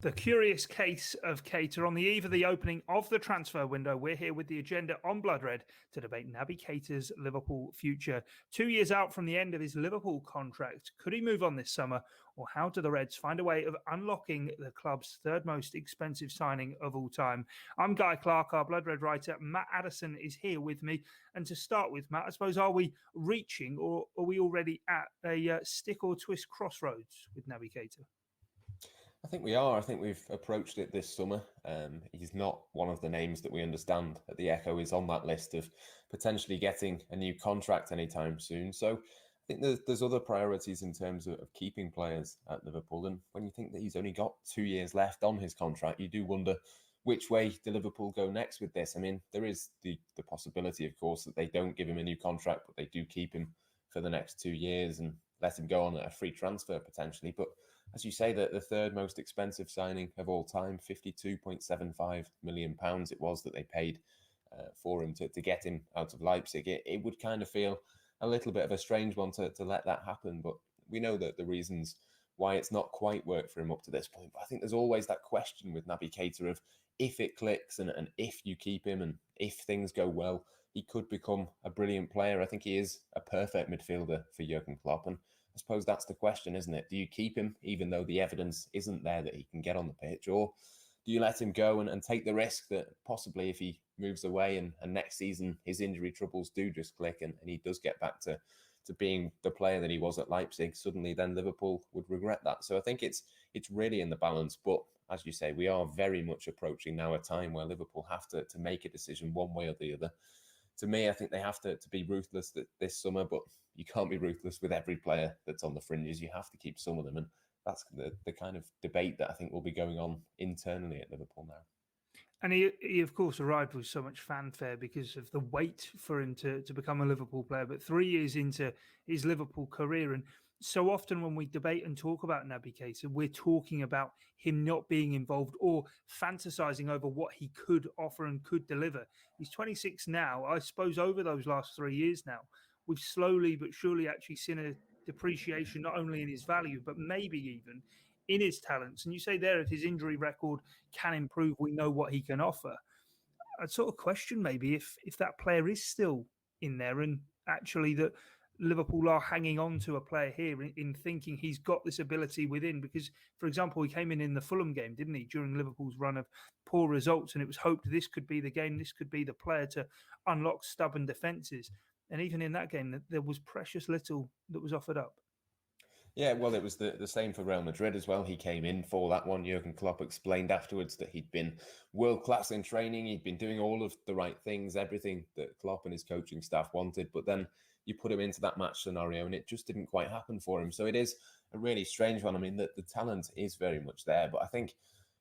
The curious case of Keita. On the eve of the opening of the transfer window, we're here with the agenda on Blood Red to debate Naby Keita's Liverpool future. 2 years out from the end of his Liverpool contract, could he move on this summer? Or how do the Reds find a way of unlocking the club's third most expensive signing of all time? I'm Guy Clark, our Blood Red writer. Matt Addison is here with me. And to start with, Matt, I suppose, are we reaching or are we already at a stick or twist crossroads with Naby Keita? I think we are. I think we've approached it this summer. He's not one of the names that we understand at the Echo is on that list of potentially getting a new contract anytime soon. So I think there's other priorities in terms of keeping players at Liverpool. And when you think that he's only got 2 years left on his contract, you do wonder which way do Liverpool go next with this. I mean, there is the possibility, of course, that they don't give him a new contract, but they do keep him for the next 2 years and let him go on a free transfer potentially. But as you say, the third most expensive signing of all time, £52.75 million it was that they paid for him to get him out of Leipzig. It would kind of feel a little bit of a strange one to let that happen. But we know that the reasons why it's not quite worked for him up to this point. But I think there's always that question with Naby Keita of if it clicks and if you keep him and if things go well, he could become a brilliant player. I think he is a perfect midfielder for Jurgen Klopp. And I suppose that's the question, isn't it? Do you keep him even though the evidence isn't there that he can get on the pitch? Or do you let him go and take the risk that possibly if he moves away and next season his injury troubles do just click and he does get back to being the player that he was at Leipzig, suddenly then Liverpool would regret that. So I think it's really in the balance. But as you say, we are very much approaching now a time where Liverpool have to make a decision one way or the other. To me, I think they have to be ruthless this summer, but you can't be ruthless with every player that's on the fringes. You have to keep some of them. And that's the kind of debate that I think will be going on internally at Liverpool now. And he of course, arrived with so much fanfare because of the wait for him to become a Liverpool player. But 3 years into his Liverpool career, and so often when we debate and talk about Naby Keita, we're talking about him not being involved or fantasizing over what he could offer and could deliver. He's 26 now. I suppose over those last 3 years now, we've slowly but surely actually seen a depreciation not only in his value, but maybe even in his talents. And you say there, if his injury record can improve, we know what he can offer. I'd sort of question maybe if that player is still in there and actually that Liverpool are hanging on to a player here in thinking he's got this ability within. Because, for example, he came in the Fulham game, didn't he, during Liverpool's run of poor results, and it was hoped this could be the game, this could be the player to unlock stubborn defences. And even in that game, there was precious little that was offered up. Yeah, well, it was the same for Real Madrid as well. He came in for that one. Jurgen Klopp explained afterwards that he'd been world-class in training. He'd been doing all of the right things, everything that Klopp and his coaching staff wanted. But then you put him into that match scenario and it just didn't quite happen for him. So it is a really strange one. I mean, the talent is very much there. But I think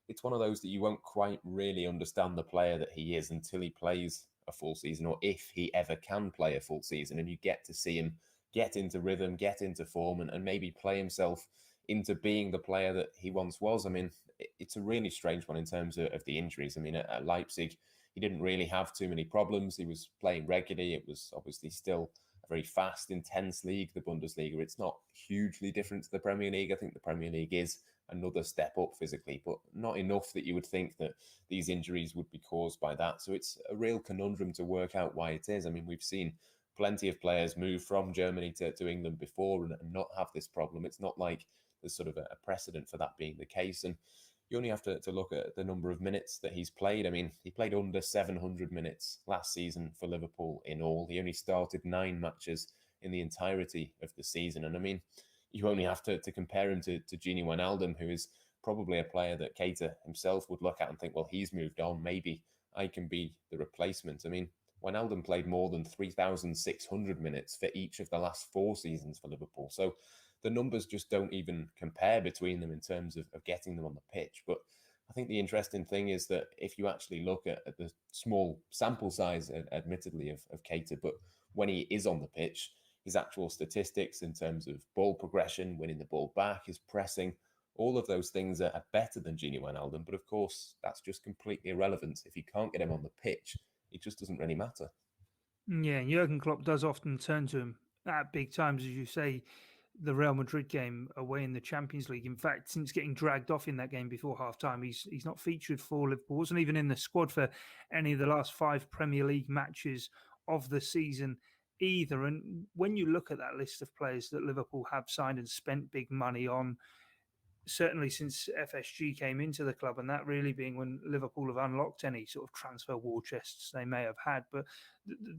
it's one of those that you won't quite really understand the player that he is until he plays a full season, or if he ever can play a full season and you get to see him get into rhythm, get into form, and maybe play himself into being the player that he once was. I mean, it's a really strange one in terms of the injuries. I mean, at Leipzig, he didn't really have too many problems. He was playing regularly. It was obviously still a very fast, intense league, the Bundesliga. It's not hugely different to the Premier League. I think the Premier League is another step up physically, but not enough that you would think that these injuries would be caused by that. So it's a real conundrum to work out why it is. I mean, we've seen plenty of players move from Germany to England before and not have this problem. It's not like there's sort of a precedent for that being the case. And you only have to look at the number of minutes that he's played. I mean, he played under 700 minutes last season for Liverpool in all. He only started 9 matches in the entirety of the season. And I mean, you only have to compare him to Gini Wijnaldum, who is probably a player that Keita himself would look at and think, well, he's moved on. Maybe I can be the replacement. I mean, Wijnaldum played more than 3,600 minutes for each of the last 4 seasons for Liverpool. So the numbers just don't even compare between them in terms of getting them on the pitch. But I think the interesting thing is that if you actually look at the small sample size, admittedly, of Keita, but when he is on the pitch, his actual statistics in terms of ball progression, winning the ball back, his pressing, all of those things are better than Gini Wijnaldum. But of course, that's just completely irrelevant. If you can't get him on the pitch, it just doesn't really matter. Yeah, Jurgen Klopp does often turn to him at big times, as you say. the Real Madrid game away in the Champions League. In fact, since getting dragged off in that game before half-time, he's not featured for Liverpool. Wasn't even in the squad for any of the last 5 Premier League matches of the season either. And when you look at that list of players that Liverpool have signed and spent big money on, certainly since FSG came into the club, and that really being when Liverpool have unlocked any sort of transfer war chests they may have had. But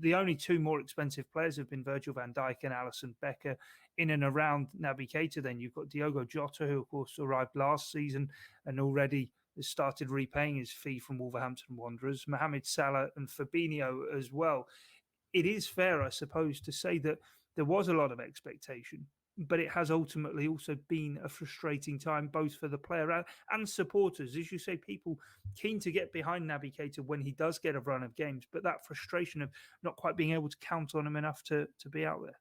the only 2 more expensive players have been Virgil van Dijk and Alisson Becker. In and around Naby Keita, then you've got Diogo Jota, who of course arrived last season and already has started repaying his fee from Wolverhampton Wanderers, Mohamed Salah and Fabinho as well. It is fair, I suppose, to say that there was a lot of expectation, but it has ultimately also been a frustrating time, both for the player and supporters. As you say, people keen to get behind Naby Keita when he does get a run of games, but that frustration of not quite being able to count on him enough to be out there.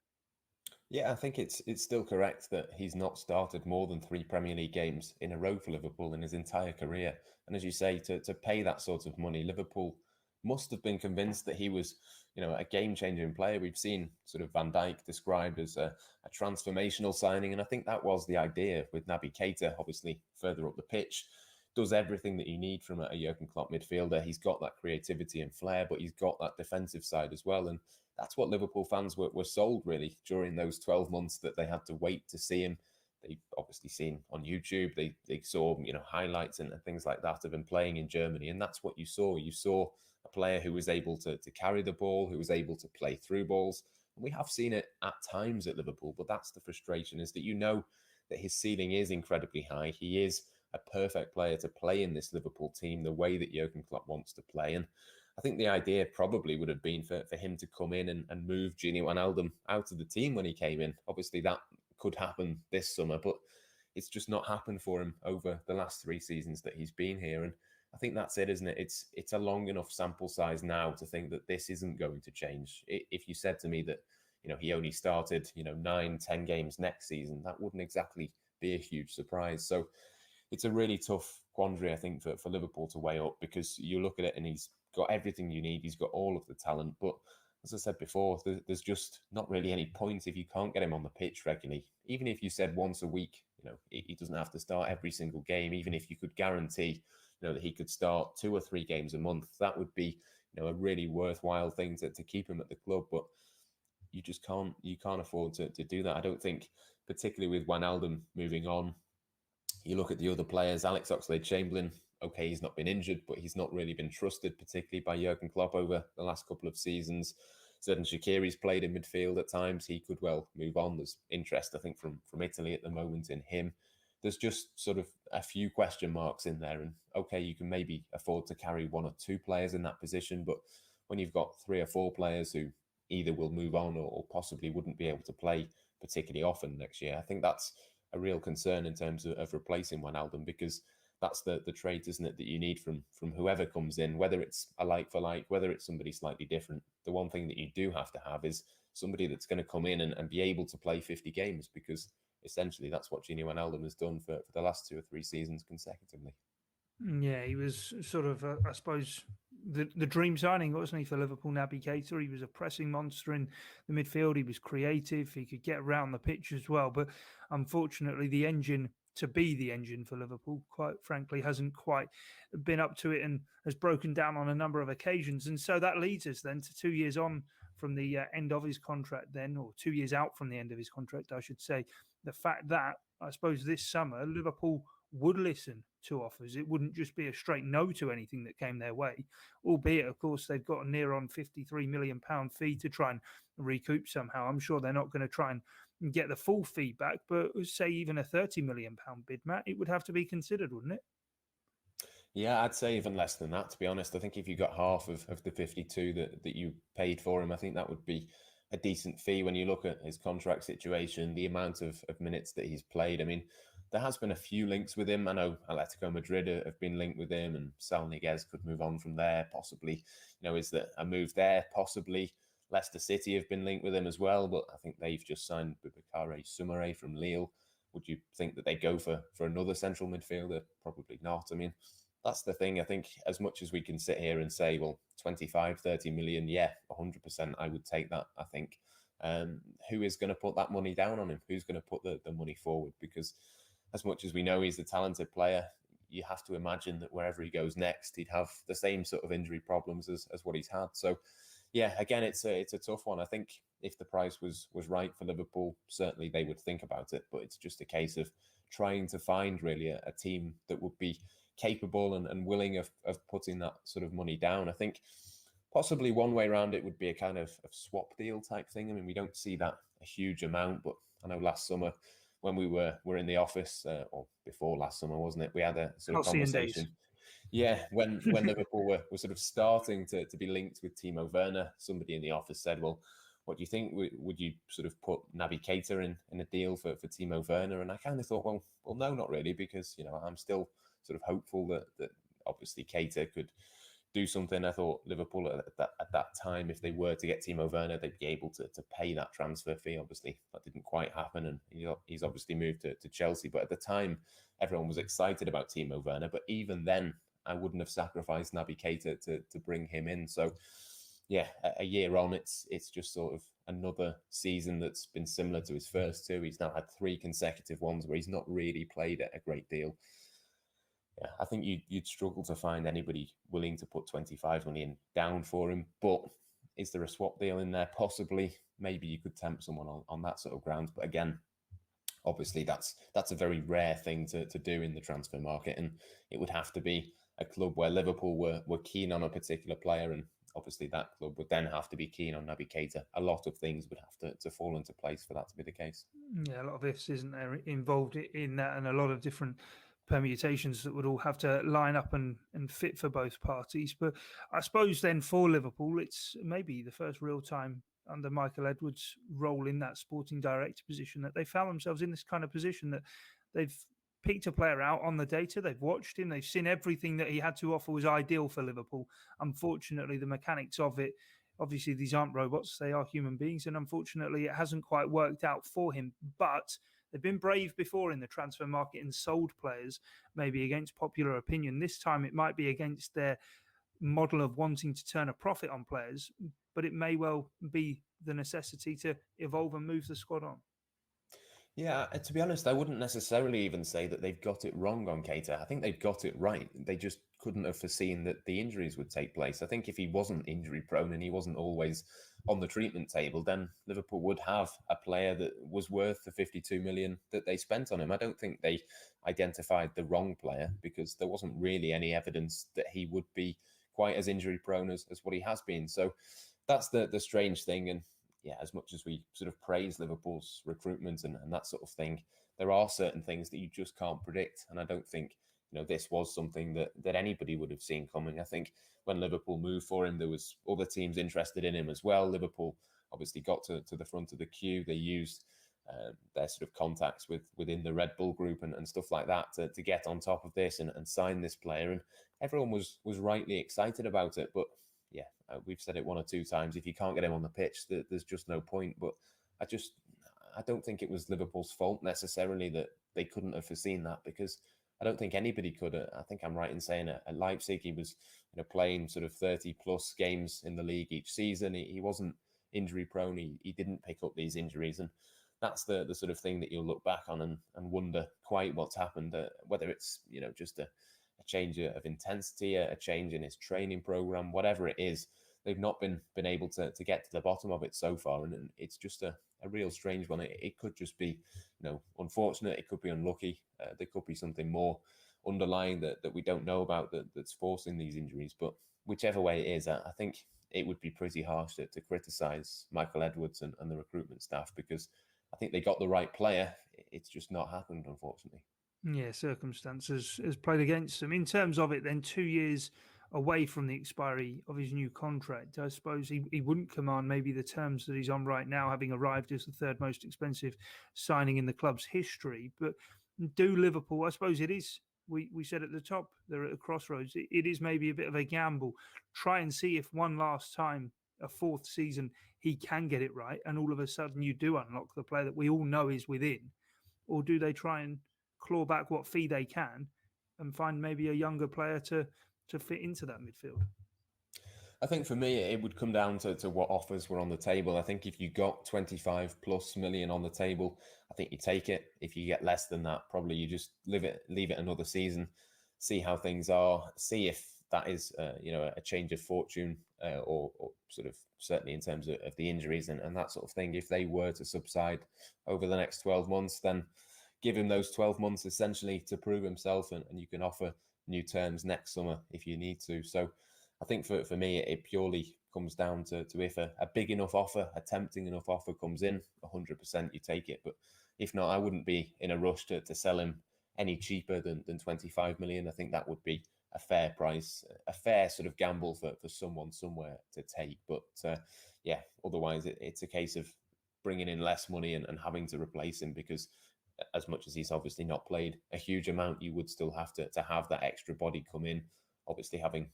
Yeah, I think it's still correct that he's not started more than 3 Premier League games in a row for Liverpool in his entire career. And as you say, to pay that sort of money, Liverpool must have been convinced that he was, a game-changing player. We've seen sort of Van Dijk described as a transformational signing, and I think that was the idea with Naby Keita, obviously further up the pitch, does everything that you need from a Jurgen Klopp midfielder. He's got that creativity and flair, but he's got that defensive side as well, and that's what Liverpool fans were sold, really, during those 12 months that they had to wait to see him. They've obviously seen on YouTube, they saw, highlights and things like that of him playing in Germany, and that's what you saw. You saw a player who was able to carry the ball, who was able to play through balls. And we have seen it at times at Liverpool, but that's the frustration, is that that his ceiling is incredibly high. He is a perfect player to play in this Liverpool team the way that Jurgen Klopp wants to play. And I think the idea probably would have been for him to come in and move Gini Wijnaldum out of the team when he came in. Obviously, that could happen this summer, but it's just not happened for him over the last 3 seasons that he's been here. And I think that's it, isn't it? It's a long enough sample size now to think that this isn't going to change. If you said to me that, he only started, 9-10 games next season, that wouldn't exactly be a huge surprise. So it's a really tough quandary, I think, for Liverpool to weigh up, because you look at it and he's got everything you need. He's got all of the talent. But as I said before, there's just not really any point if you can't get him on the pitch regularly. Even if you said once a week, he doesn't have to start every single game. Even if you could guarantee, that he could start 2 or 3 games a month, that would be, a really worthwhile thing to keep him at the club. But you just can't afford to do that. I don't think, particularly with Wijnaldum moving on. You look at the other players, Alex Oxlade-Chamberlain, okay, he's not been injured, but he's not really been trusted, particularly by Jurgen Klopp over the last couple of seasons. Xherdan Shaqiri's played in midfield at times. He could well move on. There's interest, I think, from Italy at the moment in him. There's just sort of a few question marks in there. And okay, you can maybe afford to carry 1 or 2 players in that position, but when you've got 3 or 4 players who either will move on or possibly wouldn't be able to play particularly often next year, I think that's a real concern in terms of replacing Wijnaldum, because that's the trait, isn't it, that you need from whoever comes in, whether it's a like for like, whether it's somebody slightly different. The one thing that you do have to have is somebody that's going to come in and be able to play 50 games, because essentially that's what Gini Wijnaldum has done for the last 2 or 3 seasons consecutively. Yeah, he was sort of, I suppose, the dream signing, wasn't he, for Liverpool, Naby Keita? He was a pressing monster in the midfield. He was creative. He could get around the pitch as well. But unfortunately, the engine to be the engine for Liverpool, quite frankly, hasn't quite been up to it and has broken down on a number of occasions. And so that leads us then to 2 years on from the end of his contract then, or 2 years out from the end of his contract, I should say. The fact that, I suppose, this summer, Liverpool would listen to offers. It wouldn't just be a straight no to anything that came their way, albeit, of course, they've got a near on £53 million fee to try and recoup somehow. I'm sure they're not going to try and get the full fee back, but say even a £30 million bid, Matt, it would have to be considered, wouldn't it? Yeah, I'd say even less than that, to be honest. I think if you got half of the 52 that you paid for him, I think that would be a decent fee when you look at his contract situation, the amount of minutes that he's played. I mean, there has been a few links with him. I know Atletico Madrid have been linked with him, and Sal Niguez could move on from there, possibly. Is that a move there? Possibly. Leicester City have been linked with him as well, but I think they've just signed Boubakary Soumaré from Lille. Would you think that they go for another central midfielder? Probably not. I mean, that's the thing. I think as much as we can sit here and say, well, 25, 30 million, yeah, 100%, I would take that, I think. who is going to put that money down on him? Who's going to put the money forward? Because as much as we know he's a talented player, you have to imagine that wherever he goes next, he'd have the same sort of injury problems as what he's had. So, yeah, again, it's a tough one. I think if the price was right for Liverpool, certainly they would think about it. But it's just a case of trying to find really a team that would be capable and willing of putting that sort of money down. I think possibly one way around it would be a kind of swap deal type thing. I mean, we don't see that a huge amount, but I know last summer when we were in the office, or before last summer, wasn't it? We had a sort of conversation. Yeah, when Liverpool were sort of starting to be linked with Timo Werner, somebody in the office said, well, what do you think? Would you sort of put Naby Keita in a deal for Timo Werner? And I kind of thought, well, no, not really, because, I'm still sort of hopeful that obviously Keita could do something. I thought Liverpool at that time, if they were to get Timo Werner, they'd be able to pay that transfer fee. Obviously, that didn't quite happen, and he's obviously moved to Chelsea. But at the time, everyone was excited about Timo Werner. But even then, I wouldn't have sacrificed Naby Keita to bring him in. So, yeah, a year on, it's just sort of another season that's been similar to his first two. He's now had 3 consecutive ones where he's not really played a great deal. Yeah, I think you'd struggle to find anybody willing to put 25 million down for him. But is there a swap deal in there? Possibly. Maybe you could tempt someone on that sort of grounds. But again, obviously that's a very rare thing to do in the transfer market, and it would have to be a club where Liverpool were keen on a particular player, and obviously that club would then have to be keen on Naby Keita. A lot of things would have to fall into place for that to be the case. Yeah, a lot of ifs, isn't there, involved in that, and a lot of different permutations that would all have to line up and fit for both parties. But I suppose then for Liverpool, it's maybe the first real time under Michael Edwards' role in that sporting director position that they found themselves in this kind of position that they've picked a player out on the data, they've watched him, they've seen everything that he had to offer was ideal for Liverpool. Unfortunately, the mechanics of it, obviously these aren't robots, they are human beings, and unfortunately it hasn't quite worked out for him. But they've been brave before in the transfer market and sold players, maybe against popular opinion. This time it might be against their model of wanting to turn a profit on players, but it may well be the necessity to evolve and move the squad on. Yeah, to be honest, I wouldn't necessarily even say that they've got it wrong on Keita. I think they've got it right. They just couldn't have foreseen that the injuries would take place. I think if he wasn't injury prone and he wasn't always on the treatment table, then Liverpool would have a player that was worth the 52 million that they spent on him. I don't think they identified the wrong player, because there wasn't really any evidence that he would be quite as injury prone as what he has been. So that's the strange thing. And yeah, as much as we sort of praise Liverpool's recruitment and that sort of thing, there are certain things that you just can't predict. And I don't think, this was something that anybody would have seen coming. I think when Liverpool moved for him, there was other teams interested in him as well. Liverpool obviously got to the front of the queue. They used their sort of contacts within the Red Bull group and stuff like that to get on top of this and sign this player. And everyone was rightly excited about it. But yeah, we've said it 1 or 2 times. If you can't get him on the pitch, there's just no point. But I don't think it was Liverpool's fault necessarily that they couldn't have foreseen that, because I don't think anybody could. I think I'm right in saying at Leipzig, he was playing sort of 30 plus games in the league each season. He wasn't injury prone. He didn't pick up these injuries. And that's the sort of thing that you'll look back on and wonder quite what's happened, whether it's, just a change of intensity, a change in his training program, whatever it is. They've not been able to get to the bottom of it so far. And it's just a real strange one. It could just be, unfortunate. It could be unlucky. There could be something more underlying that we don't know about that's forcing these injuries. But whichever way it is, I think it would be pretty harsh to criticise Michael Edwards and the recruitment staff, because I think they got the right player. It's just not happened, unfortunately. Yeah, circumstances has played against them. In terms of it, then 2 years away from the expiry of his new contract, I suppose he wouldn't command maybe the terms that he's on right now, having arrived as the 3rd most expensive signing in the club's history. But do Liverpool, I suppose it is, we said at the top, they're at a crossroads. It is maybe a bit of a gamble. Try and see if one last time, a 4th season, he can get it right, and all of a sudden you do unlock the player that we all know is within. Or do they try and claw back what fee they can and find maybe a younger player to fit into that midfield? I think for me, it would come down to what offers were on the table. I think if you got 25 plus million on the table, I think you take it. If you get less than that, probably you just leave it another season, see how things are, see if that is, a change of fortune, or sort of certainly in terms of the injuries and that sort of thing. If they were to subside over the next 12 months, then give him those 12 months essentially to prove himself, and you can offer new terms next summer if you need to. So I think for me, it purely comes down to if a big enough offer, a tempting enough offer comes in, 100% you take it. But if not, I wouldn't be in a rush to sell him any cheaper than 25 million. I think that would be a fair price, a fair sort of gamble for someone somewhere to take. But otherwise it's a case of bringing in less money and having to replace him, because as much as he's obviously not played a huge amount, you would still have to have that extra body come in. Obviously, having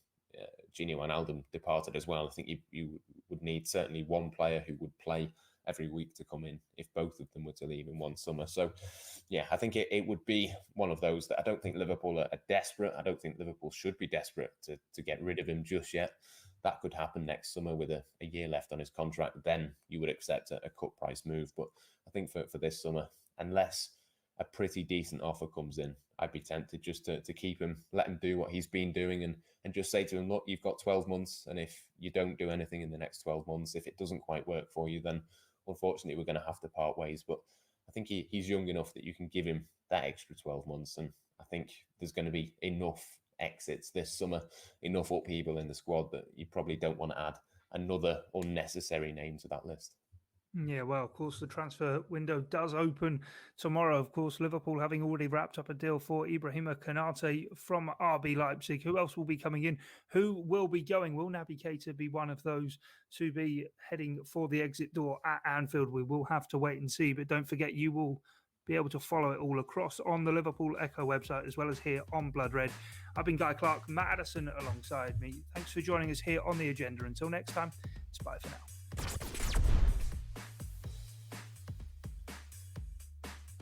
Gini Wijnaldum departed as well, I think you would need certainly one player who would play every week to come in if both of them were to leave in one summer. So, yeah, I think it would be one of those that I don't think Liverpool are desperate. I don't think Liverpool should be desperate to get rid of him just yet. That could happen next summer with a year left on his contract. Then you would accept a cut price move. But I think for this summer, unless a pretty decent offer comes in, I'd be tempted just to keep him, let him do what he's been doing, and just say to him, look, you've got 12 months, and if you don't do anything in the next 12 months, if it doesn't quite work for you, then unfortunately we're going to have to part ways. But I think he's young enough that you can give him that extra 12 months, and I think there's going to be enough exits this summer, enough upheaval in the squad that you probably don't want to add another unnecessary name to that list. Yeah, well, of course, the transfer window does open tomorrow. Of course, Liverpool having already wrapped up a deal for Ibrahima Konate from RB Leipzig. Who else will be coming in? Who will be going? Will Naby Keita be one of those to be heading for the exit door at Anfield? We will have to wait and see. But don't forget, you will be able to follow it all across on the Liverpool Echo website as well as here on Blood Red. I've been Guy Clark, Matt Addison alongside me. Thanks for joining us here on The Agenda. Until next time, it's bye for now.